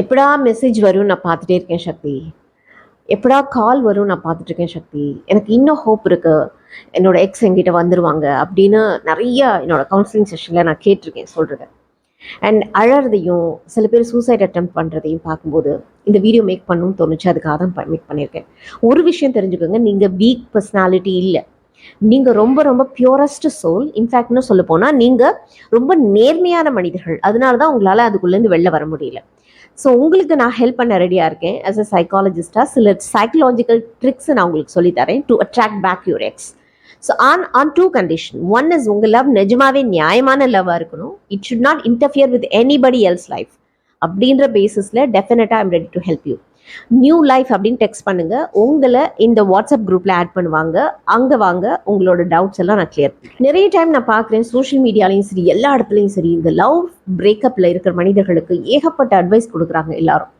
எப்படா மெசேஜ் வரும் நான் பார்த்துட்டே இருக்கேன் சக்தி. எப்படா கால் வரும் நான் பார்த்துட்டு இருக்கேன் சக்தி. எனக்கு இன்னும் ஹோப் இருக்கு, என்னோட எக்ஸ் என்கிட்ட வந்துருவாங்க அப்படின்னு நிறைய என்னோட கவுன்சிலிங் செஷனில் நான் கேட்டிருக்கேன் சொல்கிறேன். அண்ட் அழறதையும் சில பேர் சூசைட் அட்டெம்ப்ட் பண்ணுறதையும் பார்க்கும்போது இந்த வீடியோ மேக் பண்ணணும்னு தோணுச்சு. அதுக்காக தான் மேக் பண்ணியிருக்கேன். ஒரு விஷயம் தெரிஞ்சுக்கோங்க, நீங்கள் வீக் பர்சனாலிட்டி இல்லை, நீங்கள் ரொம்ப ரொம்ப பியூரஸ்ட் சோல். இன்ஃபேக்ட்னு சொல்ல போனால் நீங்கள் ரொம்ப நேர்மையான மனிதர்கள். அதனால தான் உங்களால் அதுக்குள்ளேருந்து வெளில வர முடியல. ஸோ உங்களுக்கு நான் ஹெல்ப் பண்ண ரெடியாக இருக்கேன். ஆஸ் அ சைக்காலஜிஸ்டாக சில சைக்கலாஜிக்கல் ட்ரிக்ஸை நான் உங்களுக்கு சொல்லித்தரேன் to attract back your ex. So on two condition. One is உங்கள் லவ் நிஜமாவே நியாயமான லவ்வாக இருக்கணும். It should not interfere with anybody else life. அப்படின்ற பேசிஸில் டெஃபினட்டாக I'm ready to help you. New life அப்படின்னு டெக்ஸ்ட் பண்ணுங்க. உங்களை இந்த வாட்ஸ்அப் குரூப்ல ஆட் பண்ணுவாங்க. அங்க வாங்க, உங்களோட டவுட்ஸ் எல்லாம் நான் கிளியர் பண்ணேன். நிறைய டைம் நான் பார்க்குறேன் சோஷியல் மீடியாலையும் சரி, எல்லா இடத்துலையும் சரி, இந்த லவ் பிரேக்கப்ல இருக்கிற மனிதர்களுக்கு ஏகப்பட்ட அட்வைஸ் கொடுக்குறாங்க எல்லாரும்.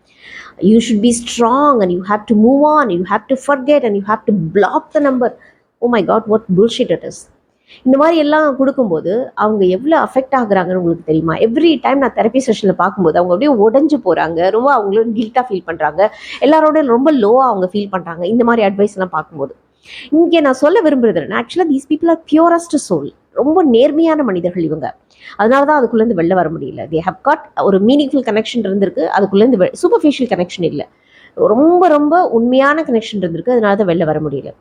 You should be strong and you have to move on, you have to forget and you have to block the number. Oh my god, what bullshit it is. இந்த மாதிரி எல்லாம் கொடுக்கும்போது அவங்க எவ்வளோ அஃபெக்ட் ஆகுறாங்கன்னு உங்களுக்கு தெரியுமா? எவ்ரி டைம் நான் therapy செஷனில் பார்க்கும்போது அவங்க அப்படியே உடஞ்சு போகிறாங்க, ரொம்ப அவங்களும் கில்ட்டாக ஃபீல் பண்ணுறாங்க, எல்லாரோட ரொம்ப லோவாக அவங்க ஃபீல் பண்ணுறாங்க இந்த மாதிரி அட்வைஸ் எல்லாம் பார்க்கும்போது. இங்கே நான் சொல்ல விரும்புறது ஆக்சுவலாக these people are purest soul. ரொம்ப நேர்மையான மனிதர்கள் இவங்க. அதனால தான் அதுக்குள்ளேருந்து வெளில வர முடியல. தே ஹவ் காட் ஒரு மீனிங்ஃபுல் கனெக்ஷன் இருந்திருக்கு, அதுக்குள்ளேருந்து சூப்பர்ஃபிஷியல் கனெக்ஷன் இல்லை, ரொம்ப ரொம்ப உண்மையான கனெக்ஷன் இருந்திருக்கு, அதனால தான் வெளில வர முடியல.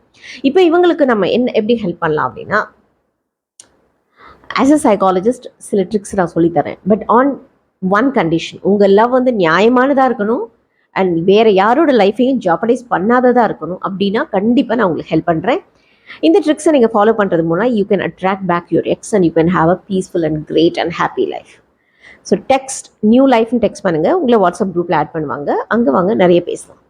இப்போ இவங்களுக்கு நம்ம எப்படி ஹெல்ப் பண்ணலாம் அப்படின்னா, ஆஸ் அ சைக்காலஜிஸ்ட் சில ட்ரிக்ஸ் நான் சொல்லித்தரேன். பட் ஆன் ஒன் கண்டிஷன், உங்கள் லவ் வந்து நியாயமானதாக இருக்கணும் அண்ட் வேறு யாரோட லைஃபையும் ஜாப்படைஸ் பண்ணாததாக இருக்கணும். அப்படின்னா கண்டிப்பாக நான் உங்களுக்கு ஹெல்ப் பண்ணுறேன். இந்த ட்ரிக்ஸை நீங்கள் ஃபாலோ பண்ணுறது மூலம் you can attract back your ex and you can have a peaceful and great and happy life. So text new லைஃப்னு டெக்ஸ்ட் பண்ணுங்கள். உங்களை வாட்ஸ்அப் குரூப்பில் ஆட் பண்ணுவாங்க. அங்கே வாங்க, நிறைய பேசலாம்.